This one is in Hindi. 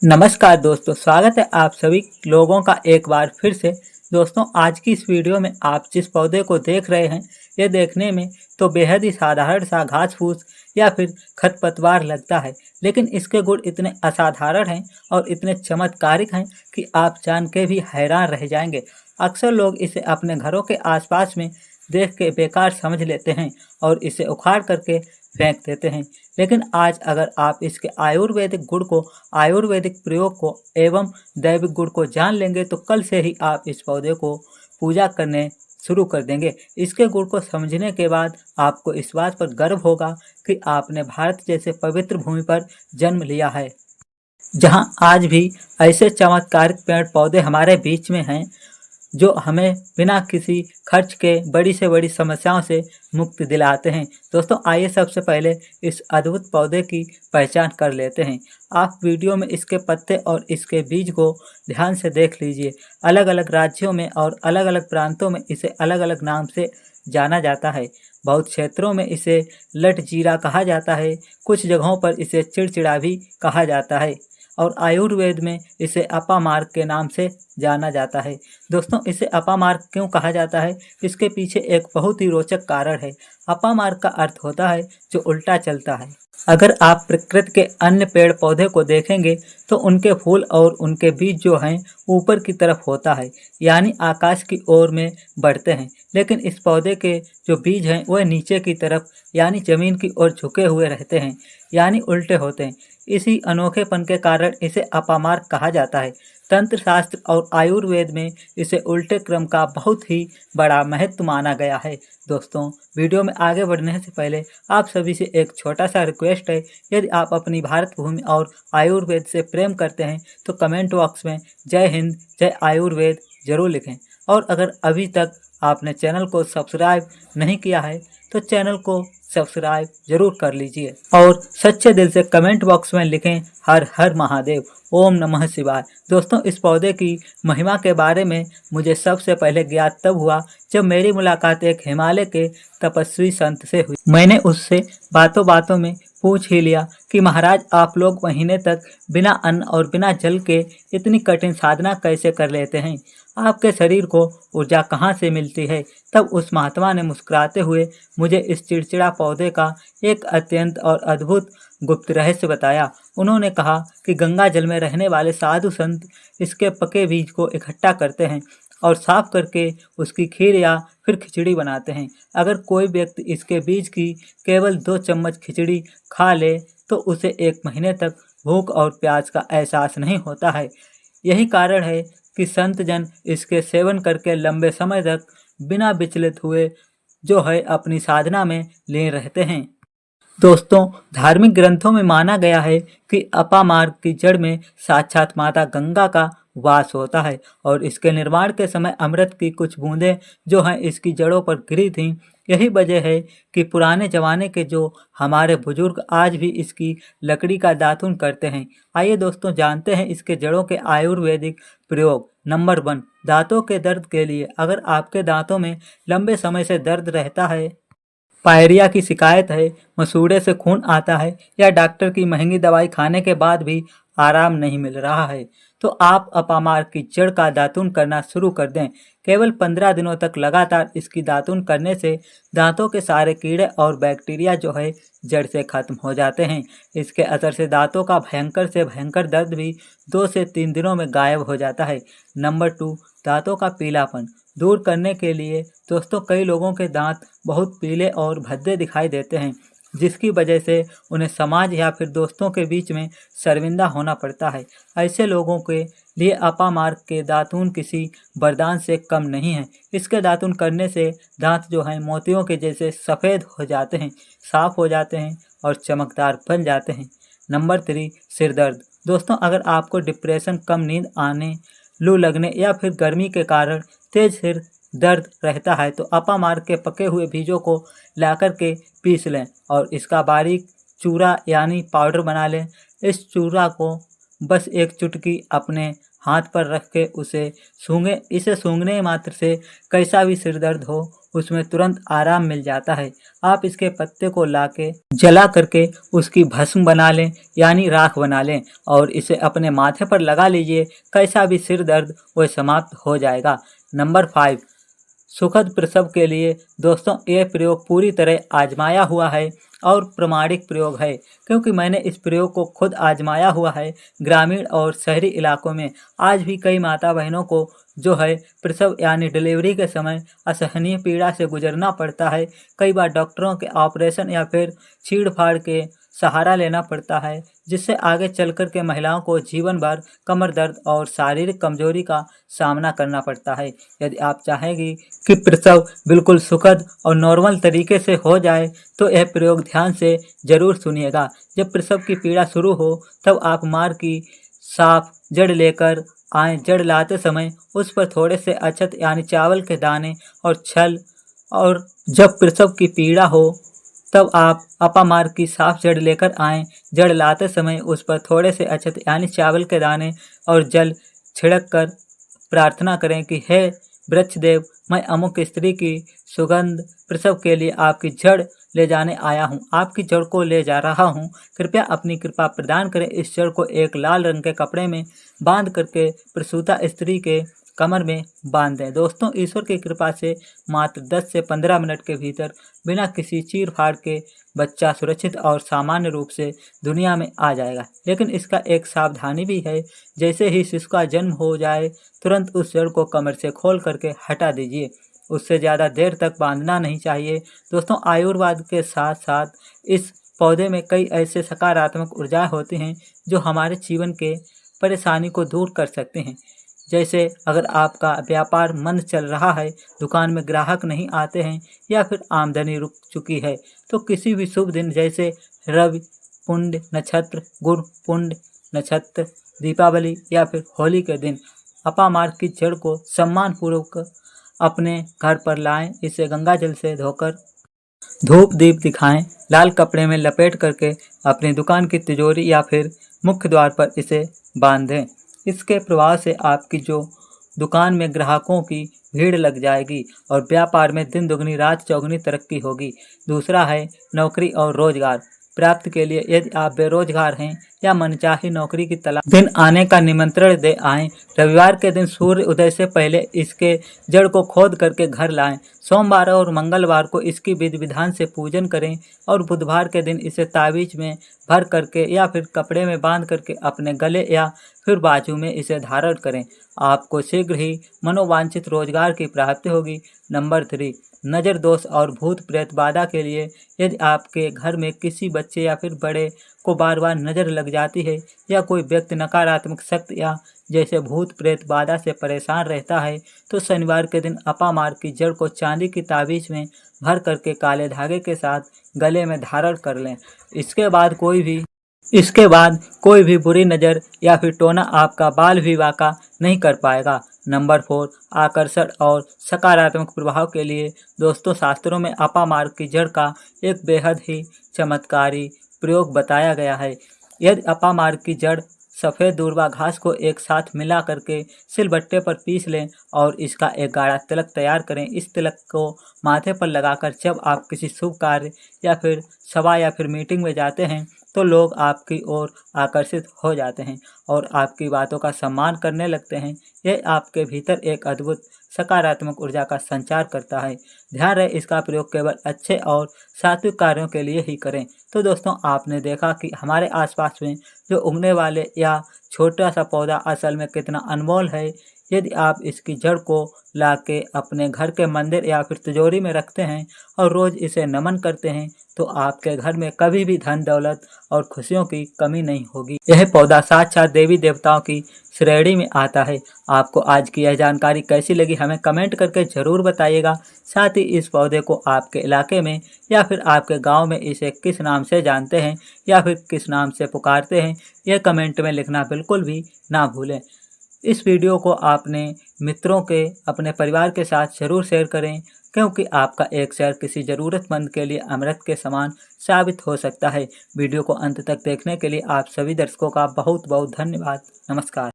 नमस्कार दोस्तों, स्वागत है आप सभी लोगों का एक बार फिर से। दोस्तों, आज की इस वीडियो में आप जिस पौधे को देख रहे हैं, ये देखने में तो बेहद ही साधारण सा घास फूस या फिर खरपतवार लगता है, लेकिन इसके गुण इतने असाधारण हैं और इतने चमत्कारिक हैं कि आप जान के भी हैरान रह जाएंगे। अक्सर लोग इसे अपने घरों के आसपास में देख के बेकार समझ लेते हैं और इसे उखाड़ करके फेंक देते हैं, लेकिन आज अगर आप इसके आयुर्वेदिक गुण को, आयुर्वेदिक प्रयोग को एवं दैविक गुण को जान लेंगे तो कल से ही आप इस पौधे को पूजा करने शुरू कर देंगे। इसके गुण को समझने के बाद आपको इस बात पर गर्व होगा कि आपने भारत जैसे पवित्र भूमि पर जन्म लिया है, जहां आज भी ऐसे चमत्कारिक पेड़ पौधे हमारे बीच में हैं जो हमें बिना किसी खर्च के बड़ी से बड़ी समस्याओं से मुक्ति दिलाते हैं। दोस्तों, आइए सबसे पहले इस अद्भुत पौधे की पहचान कर लेते हैं। आप वीडियो में इसके पत्ते और इसके बीज को ध्यान से देख लीजिए। अलग अलग राज्यों में और अलग अलग प्रांतों में इसे अलग अलग नाम से जाना जाता है। बहुत क्षेत्रों में इसे लठ जीरा कहा जाता है, कुछ जगहों पर इसे चिड़चिड़ा भी कहा जाता है और आयुर्वेद में इसे अपामार्क के नाम से जाना जाता है। दोस्तों, इसे अपामार्क क्यों कहा जाता है, इसके पीछे एक बहुत ही रोचक कारण है। अपामार्क का अर्थ होता है जो उल्टा चलता है। अगर आप प्रकृति के अन्य पेड़ पौधे को देखेंगे तो उनके फूल और उनके बीज जो हैं ऊपर की तरफ होता है, यानी आकाश की ओर में बढ़ते हैं, लेकिन इस पौधे के जो बीज हैं वह नीचे की तरफ यानी जमीन की ओर झुके हुए रहते हैं, यानी उल्टे होते हैं। इसी अनोखेपन के कारण इसे अपामार्क कहा जाता है। तंत्र शास्त्र और आयुर्वेद में इसे उल्टे क्रम का बहुत ही बड़ा महत्व माना गया है। दोस्तों, वीडियो में आगे बढ़ने से पहले आप सभी से एक छोटा सा रिक्वेस्ट है, यदि आप अपनी भारत भूमि और आयुर्वेद से प्रेम करते हैं तो कमेंट बॉक्स में जय हिंद, जय आयुर्वेद जरूर लिखें। और अगर अभी तक आपने चैनल को सब्सक्राइब नहीं किया है तो चैनल को सब्सक्राइब जरूर कर लीजिए और सच्चे दिल से कमेंट बॉक्स में लिखें हर हर महादेव, ओम नमः शिवाय। दोस्तों, इस पौधे की महिमा के बारे में मुझे सबसे पहले ज्ञात तब हुआ जब मेरी मुलाकात एक हिमालय के तपस्वी संत से हुई। मैंने उससे बातों बातों में पूछ ही लिया कि महाराज, आप लोग महीने तक बिना अन्न और बिना जल के इतनी कठिन साधना कैसे कर लेते हैं? आपके शरीर को ऊर्जा कहाँ से मिलती है? तब उस महात्मा ने मुस्कुराते हुए मुझे इस चिड़चिड़ा पौधे का एक अत्यंत और अद्भुत गुप्त रहस्य बताया। उन्होंने कहा कि गंगा जल में रहने वाले साधु संत इसके पके बीज को इकट्ठा करते हैं और साफ करके उसकी खीर या फिर खिचड़ी बनाते हैं। अगर कोई व्यक्ति इसके बीज की केवल 2 चम्मच खिचड़ी खा ले तो उसे 1 महीने तक भूख और प्यास का एहसास नहीं होता है। यही कारण है कि संत जन इसके सेवन करके लंबे समय तक बिना विचलित हुए जो है अपनी साधना में लीन रहते हैं। दोस्तों, धार्मिक ग्रंथों में माना गया है कि अपामार्क की जड़ में साक्षात माता गंगा का वास होता है और इसके निर्माण के समय अमृत की कुछ बूंदें जो हैं इसकी जड़ों पर गिरी थीं। यही वजह है कि पुराने जमाने के जो हमारे बुजुर्ग आज भी इसकी लकड़ी का दातुन करते हैं। आइए दोस्तों, जानते हैं इसके जड़ों के आयुर्वेदिक प्रयोग। नंबर 1, दांतों के दर्द के लिए। अगर आपके दांतों में लंबे समय से दर्द रहता है, पायरिया की शिकायत है, मसूड़े से खून आता है या डॉक्टर की महंगी दवाई खाने के बाद भी आराम नहीं मिल रहा है, तो आप अपामार्क की जड़ का दातुन करना शुरू कर दें। केवल 15 दिनों तक लगातार इसकी दातुन करने से दांतों के सारे कीड़े और बैक्टीरिया जो है जड़ से खत्म हो जाते हैं। इसके असर से दांतों का भयंकर से भयंकर दर्द भी 2 से 3 दिनों में गायब हो जाता है। नंबर 2, दांतों का पीलापन दूर करने के लिए। दोस्तों, कई लोगों के दांत बहुत पीले और भद्दे दिखाई देते हैं, जिसकी वजह से उन्हें समाज या फिर दोस्तों के बीच में शर्मिंदा होना पड़ता है। ऐसे लोगों के लिए अपामार्क के दातून किसी वरदान से कम नहीं है। इसके दातून करने से दांत जो हैं मोतियों के जैसे सफ़ेद हो जाते हैं, साफ हो जाते हैं और चमकदार बन जाते हैं। नंबर 3, सिर दर्द। दोस्तों, अगर आपको डिप्रेशन, कम नींद आने, लू लगने या फिर गर्मी के कारण तेज सिर दर्द रहता है तो अपामार्क के पके हुए बीजों को लाकर के पीस लें और इसका बारीक चूरा यानी पाउडर बना लें। इस चूरा को बस एक चुटकी अपने हाथ पर रख के उसे सूंघे। इसे सूंघने मात्र से कैसा भी सिर दर्द हो उसमें तुरंत आराम मिल जाता है। आप इसके पत्ते को लाके जला करके उसकी भस्म बना लें, यानी राख बना लें, और इसे अपने माथे पर लगा लीजिए। कैसा भी सिर दर्द वो समाप्त हो जाएगा। नंबर 5, सुखद प्रसव के लिए दोस्तों ये प्रयोग पूरी तरह आजमाया हुआ है और प्रमाणिक प्रयोग है, क्योंकि मैंने इस प्रयोग को खुद आजमाया हुआ है। ग्रामीण और शहरी इलाकों में आज भी कई माता बहनों को जो है प्रसव यानी डिलीवरी के समय असहनीय पीड़ा से गुजरना पड़ता है। कई बार डॉक्टरों के ऑपरेशन या फिर चीड़-फाड़ के सहारा लेना पड़ता है, जिससे आगे चलकर के महिलाओं को जीवन भर कमर दर्द और शारीरिक कमजोरी का सामना करना पड़ता है। यदि आप चाहेंगी कि प्रसव बिल्कुल सुखद और नॉर्मल तरीके से हो जाए तो यह प्रयोग ध्यान से जरूर सुनिएगा। जब प्रसव की पीड़ा शुरू हो तब आप मार की साफ जड़ लेकर आए। जड़ लाते समय उस पर थोड़े से अक्षत यानी चावल के दाने और छल, और जब प्रसव की पीड़ा हो तब आप अपामार की साफ जड़ लेकर आएं। जड़ लाते समय उस पर थोड़े से अक्षत यानी चावल के दाने और जल छिड़क कर प्रार्थना करें कि हे वृक्षदेव, मैं अमुक स्त्री की सुगंध प्रसव के लिए आपकी जड़ ले जाने आया हूँ, आपकी जड़ को ले जा रहा हूँ। कृपया अपनी कृपा प्रदान करें। इस जड़ को एक लाल रंग के कपड़े में बांध करके प्रसूता स्त्री के कमर में बांध दें। दोस्तों, ईश्वर की कृपा से मात्र 10 से 15 मिनट के भीतर बिना किसी चीर फाड़ के बच्चा सुरक्षित और सामान्य रूप से दुनिया में आ जाएगा। लेकिन इसका एक सावधानी भी है। जैसे ही शिशु का जन्म हो जाए तुरंत उस जड़ को कमर से खोल करके हटा दीजिए। उससे ज़्यादा देर तक बांधना नहीं चाहिए। दोस्तों, आयुर्वेद के साथ साथ इस पौधे में कई ऐसे सकारात्मक ऊर्जाएं होती हैं जो हमारे जीवन के परेशानी को दूर कर सकते हैं। जैसे अगर आपका व्यापार मंद चल रहा है, दुकान में ग्राहक नहीं आते हैं या फिर आमदनी रुक चुकी है, तो किसी भी शुभ दिन जैसे रवि पुण्य नक्षत्र, गुरु पुण्य नक्षत्र, दीपावली या फिर होली के दिन अपामार की जड़ को सम्मान पूर्वक अपने घर पर लाएं। इसे गंगा जल से धोकर धूप दीप दिखाएं। लाल कपड़े में लपेट करके अपनी दुकान की तिजोरी या फिर मुख्य द्वार पर इसे बांध दें। इसके प्रभाव से आपकी जो दुकान में ग्राहकों की भीड़ लग जाएगी और व्यापार में दिन दुगनी रात चौगुनी तरक्की होगी। दूसरा है नौकरी और रोजगार प्राप्त के लिए। यदि आप बेरोजगार हैं या मनचाही नौकरी की तलाश, दिन आने का निमंत्रण दे आएं। रविवार के दिन सूर्य उदय से पहले इसके जड़ को खोद करके घर लाएं। सोमवार और मंगलवार को इसकी विधि विधान से पूजन करें और बुधवार के दिन इसे ताबीज में भर करके या फिर कपड़े में बांध करके अपने गले या फिर बाजू में इसे धारण करें। आपको शीघ्र ही मनोवांछित रोजगार की प्राप्ति होगी। नंबर 3, नज़र दोष और भूत प्रेत बाधा के लिए। यदि आपके घर में किसी बच्चे या फिर बड़े को बार बार नज़र लग जाती है या कोई व्यक्ति नकारात्मक शक्ति या जैसे भूत प्रेत बाधा से परेशान रहता है, तो शनिवार के दिन अपामार की जड़ को चांदी की ताबीज में भर करके काले धागे के साथ गले में धारण कर लें। इसके बाद कोई भी बुरी नज़र या फिर टोना आपका बाल भी वाका नहीं कर पाएगा। नंबर 4, आकर्षण और सकारात्मक प्रभाव के लिए। दोस्तों, शास्त्रों में अपामार की जड़ का एक बेहद ही चमत्कारी प्रयोग बताया गया है। यदि अपामार की जड़ सफ़ेद दूर्वा घास को एक साथ मिला करके सिलबट्टे पर पीस लें और इसका एक गाढ़ा तिलक तैयार करें। इस तिलक को माथे पर लगाकर जब आप किसी शुभ कार्य या फिर सभा या फिर मीटिंग में जाते हैं तो लोग आपकी ओर आकर्षित हो जाते हैं और आपकी बातों का सम्मान करने लगते हैं। यह आपके भीतर एक अद्भुत सकारात्मक ऊर्जा का संचार करता है। ध्यान रहे, इसका प्रयोग केवल अच्छे और सात्विक कार्यों के लिए ही करें। तो दोस्तों, आपने देखा कि हमारे आसपास में जो उगने वाले या छोटा सा पौधा असल में कितना अनमोल है। यदि आप इसकी जड़ को लाके अपने घर के मंदिर या फिर तिजोरी में रखते हैं और रोज़ इसे नमन करते हैं तो आपके घर में कभी भी धन दौलत और खुशियों की कमी नहीं होगी। यह पौधा साक्षात देवी देवताओं की श्रेणी में आता है। आपको आज की यह जानकारी कैसी लगी हमें कमेंट करके ज़रूर बताइएगा। साथ ही इस पौधे को आपके इलाके में या फिर आपके गांव में इसे किस नाम से जानते हैं या फिर किस नाम से पुकारते हैं, यह कमेंट में लिखना बिल्कुल भी ना भूलें। इस वीडियो को आपने मित्रों के, अपने परिवार के साथ ज़रूर शेयर करें, क्योंकि आपका एक शेयर किसी ज़रूरतमंद के लिए अमृत के समान साबित हो सकता है। वीडियो को अंत तक देखने के लिए आप सभी दर्शकों का बहुत बहुत धन्यवाद। नमस्कार।